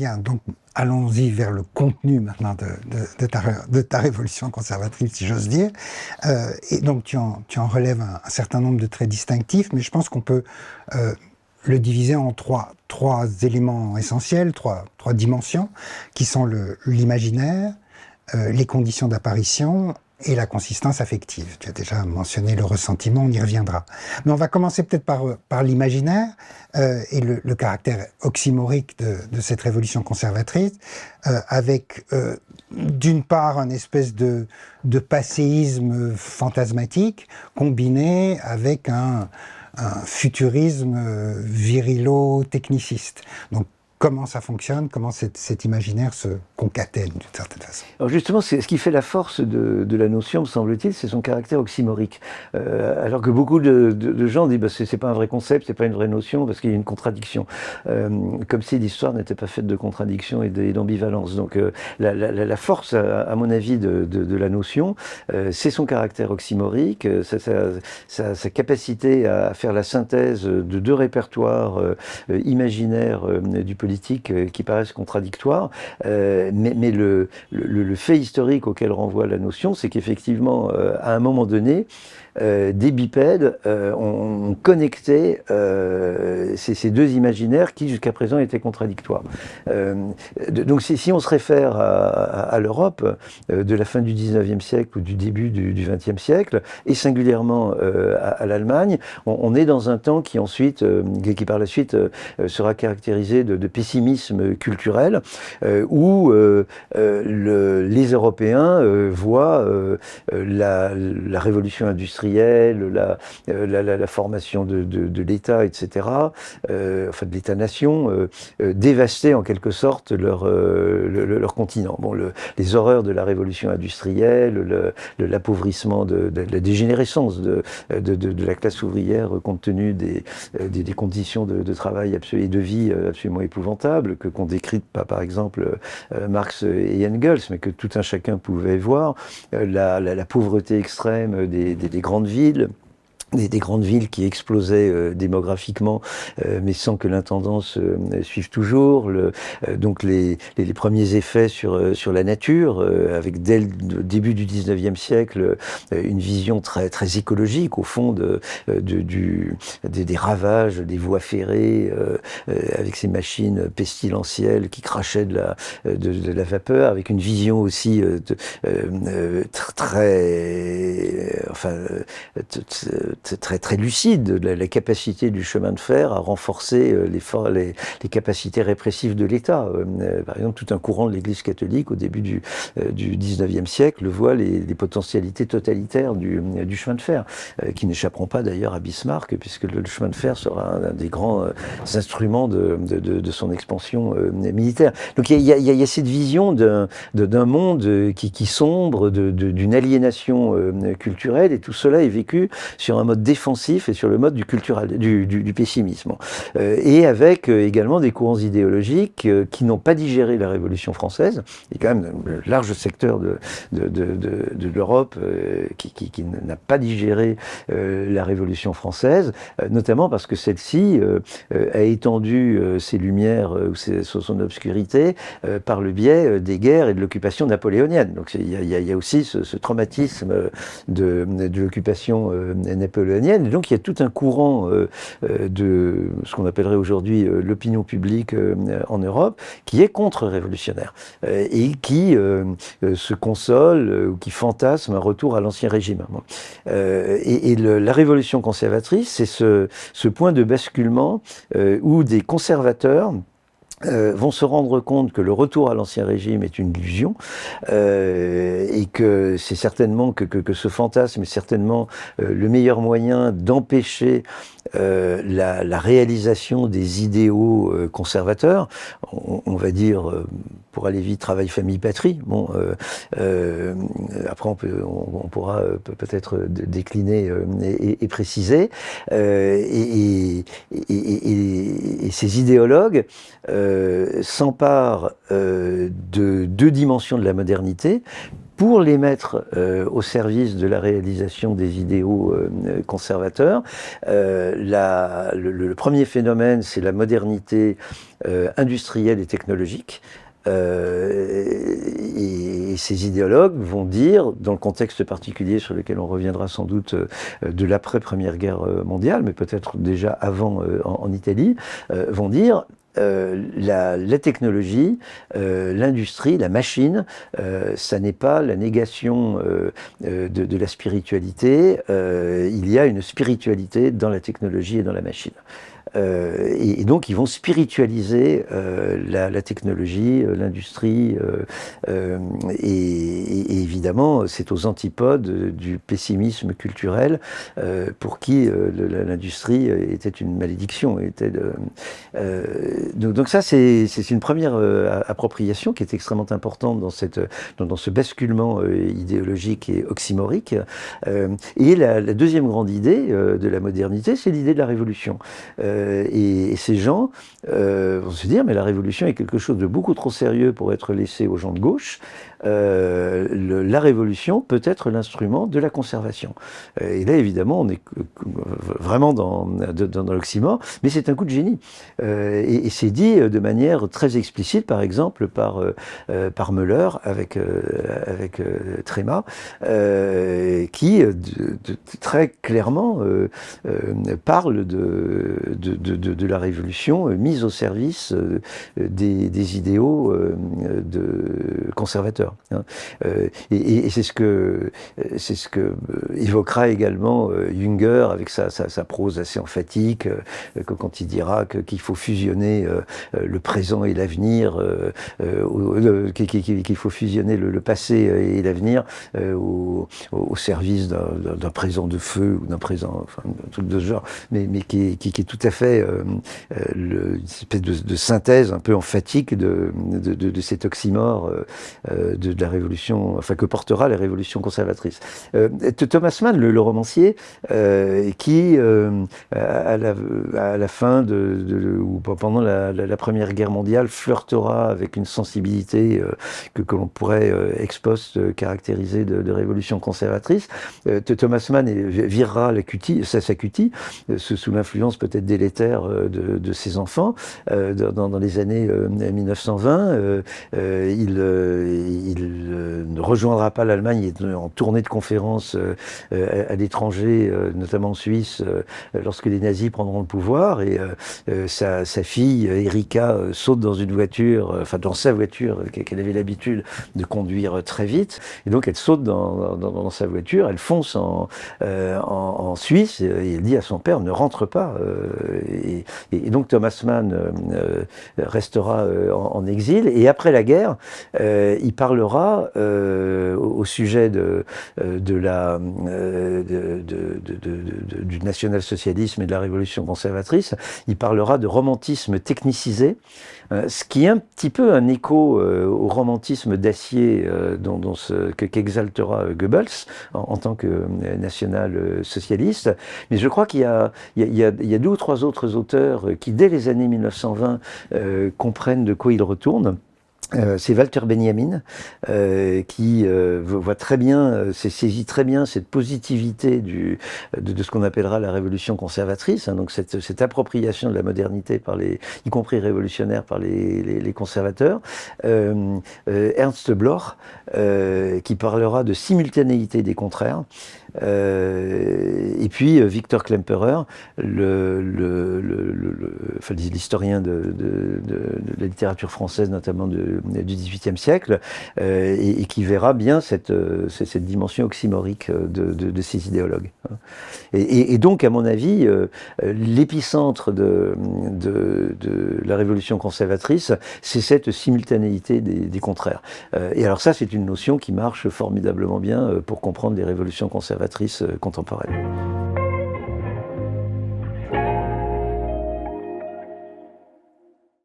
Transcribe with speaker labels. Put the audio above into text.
Speaker 1: bien, donc allons-y vers le contenu maintenant de ta révolution conservatrice, si j'ose dire. Et donc tu en relèves un certain nombre de traits distinctifs, mais je pense qu'on peut le diviser en trois éléments essentiels, trois dimensions, qui sont l'imaginaire, les conditions d'apparition et la consistance affective. Tu as déjà mentionné le ressentiment, on y reviendra. Mais on va commencer peut-être par l'imaginaire et le caractère oxymorique de cette révolution conservatrice, avec d'une part un espèce de passéisme fantasmatique combiné avec un futurisme virilo-techniciste. Donc, comment ça fonctionne, comment cet imaginaire se concatène d'une certaine façon.
Speaker 2: Alors justement, ce qui fait la force de la notion, me semble-t-il, c'est son caractère oxymorique. Alors que beaucoup de gens disent bah, c'est pas un vrai concept, c'est pas une vraie notion, parce qu'il y a une contradiction. Comme si l'histoire n'était pas faite de contradictions et d'ambivalence. Donc la force, à mon avis, de la notion, c'est son caractère oxymorique, sa capacité à faire la synthèse de deux répertoires imaginaires du politique qui paraissent contradictoires, mais le fait historique auquel renvoie la notion, c'est qu'effectivement, à un moment donné, des bipèdes ont connecté ces deux imaginaires qui jusqu'à présent étaient contradictoires. Donc si on se réfère à l'Europe de la fin du 19e siècle ou du début du 20e siècle, et singulièrement à l'Allemagne, on est dans un temps qui ensuite, qui par la suite sera caractérisé de pessimisme culturel, où les Européens voient la révolution industrielle, la formation de l'État, etc., enfin de l'État-nation, dévaster en quelque sorte leur continent. Bon, les horreurs de la révolution industrielle, l'appauvrissement, la dégénérescence de la classe ouvrière compte tenu des conditions de travail et de vie absolument épouvantables, qu'ont décrites par exemple Marx et Engels, mais que tout un chacun pouvait voir, la pauvreté extrême des grandes villes, des grandes villes qui explosaient démographiquement, mais sans que l'intendance suive toujours. Donc les premiers effets sur la nature, avec dès le début du 19e siècle une vision très écologique au fond des ravages des voies ferrées, avec ces machines pestilentielles qui crachaient de la vapeur, avec une vision aussi très lucide de la capacité du chemin de fer à renforcer les capacités répressives de l'État. Par exemple, tout un courant de l'Église catholique au début du 19e siècle voit les potentialités totalitaires du chemin de fer, qui n'échapperont pas d'ailleurs à Bismarck, puisque le chemin de fer sera un des grands instruments de son expansion militaire. Donc il y a cette vision d'un monde qui sombre, d'une aliénation culturelle, et tout cela est vécu sur un mode défensif et sur le mode du pessimisme. Et avec également des courants idéologiques qui n'ont pas digéré la Révolution française. Il y a quand même un large secteur de l'Europe qui n'a pas digéré la Révolution française, notamment parce que celle-ci a étendu ses lumières ou son obscurité par le biais des guerres et de l'occupation napoléonienne. Donc il y a aussi ce traumatisme de l'occupation napoléonienne. Et donc il y a tout un courant de ce qu'on appellerait aujourd'hui l'opinion publique en Europe qui est contre-révolutionnaire et qui se console ou qui fantasme un retour à l'ancien régime. La révolution conservatrice, c'est ce point de basculement où des conservateurs vont se rendre compte que le retour à l'ancien régime est une illusion et que c'est certainement que ce fantasme est certainement le meilleur moyen d'empêcher la réalisation des idéaux conservateurs, on va dire, pour aller vite, travail, famille, patrie. Bon, après on pourra peut-être décliner et préciser. Et ces idéologues s'emparent de deux dimensions de la modernité pour les mettre au service de la réalisation des idéaux conservateurs. Le premier phénomène, c'est la modernité industrielle et technologique. Et ces idéologues vont dire, dans le contexte particulier sur lequel on reviendra sans doute de l'après-première guerre mondiale, mais peut-être déjà avant en Italie, vont dire la technologie, l'industrie, la machine, ça n'est pas la négation de la spiritualité, il y a une spiritualité dans la technologie et dans la machine. Et donc ils vont spiritualiser la technologie, l'industrie, et évidemment c'est aux antipodes du pessimisme culturel pour qui l'industrie était une malédiction. Donc ça c'est une première appropriation qui est extrêmement importante dans ce basculement idéologique et oxymorique. Et la deuxième grande idée de la modernité, c'est l'idée de la révolution. Et ces gens vont se dire, mais la révolution est quelque chose de beaucoup trop sérieux pour être laissé aux gens de gauche. La révolution peut être l'instrument de la conservation. Et là, évidemment, on est vraiment dans l'oxymore, mais c'est un coup de génie. Et c'est dit de manière très explicite, par exemple, par Müller avec Tréma, qui très clairement parle de la révolution mise au service des idéaux conservateurs. Et c'est ce que évoquera également Jünger avec sa prose assez emphatique, quand il dira qu'il faut fusionner le présent et l'avenir, qu'il faut fusionner le passé et l'avenir au service d'un présent de feu ou d'un présent, enfin, un truc de ce genre, mais qui est tout à fait une espèce de synthèse un peu emphatique de cet oxymore de la révolution, enfin que portera la révolution conservatrice. Thomas Mann, le romancier, qui à la fin ou pendant la Première Guerre mondiale flirtera avec une sensibilité que l'on pourrait ex post caractériser de révolution conservatrice. Thomas Mann virera sa cutie sous l'influence peut-être délétère de ses enfants dans les années 1920. Il ne rejoindra pas l'Allemagne, il est en tournée de conférences à l'étranger, notamment en Suisse, lorsque les nazis prendront le pouvoir, et sa fille Erika saute dans une voiture, enfin dans sa voiture qu'elle avait l'habitude de conduire très vite, et donc elle saute dans sa voiture, elle fonce en Suisse, et elle dit à son père ne rentre pas, et donc Thomas Mann restera en exil, et après la guerre il parlera au sujet du national-socialisme et de la révolution conservatrice, il parlera de romantisme technicisé, ce qui est un petit peu un écho au romantisme d'acier qu'exaltera Goebbels en tant que national-socialiste. Mais je crois qu'il y a deux ou trois autres auteurs qui, dès les années 1920, comprennent de quoi il retourne. C'est Walter Benjamin qui voit très bien, saisit très bien cette positivité de ce qu'on appellera la révolution conservatrice, hein, donc cette appropriation de la modernité y compris révolutionnaire par les conservateurs. Ernst Bloch qui parlera de simultanéité des contraires. Et puis Victor Klemperer, l'historien de la littérature française, notamment du XVIIIe siècle, et qui verra bien cette dimension oxymorique de ces idéologues. Et donc, à mon avis, l'épicentre de la révolution conservatrice, c'est cette simultanéité des contraires. Et alors ça, c'est une notion qui marche formidablement bien pour comprendre les révolutions conservatrices contemporaines.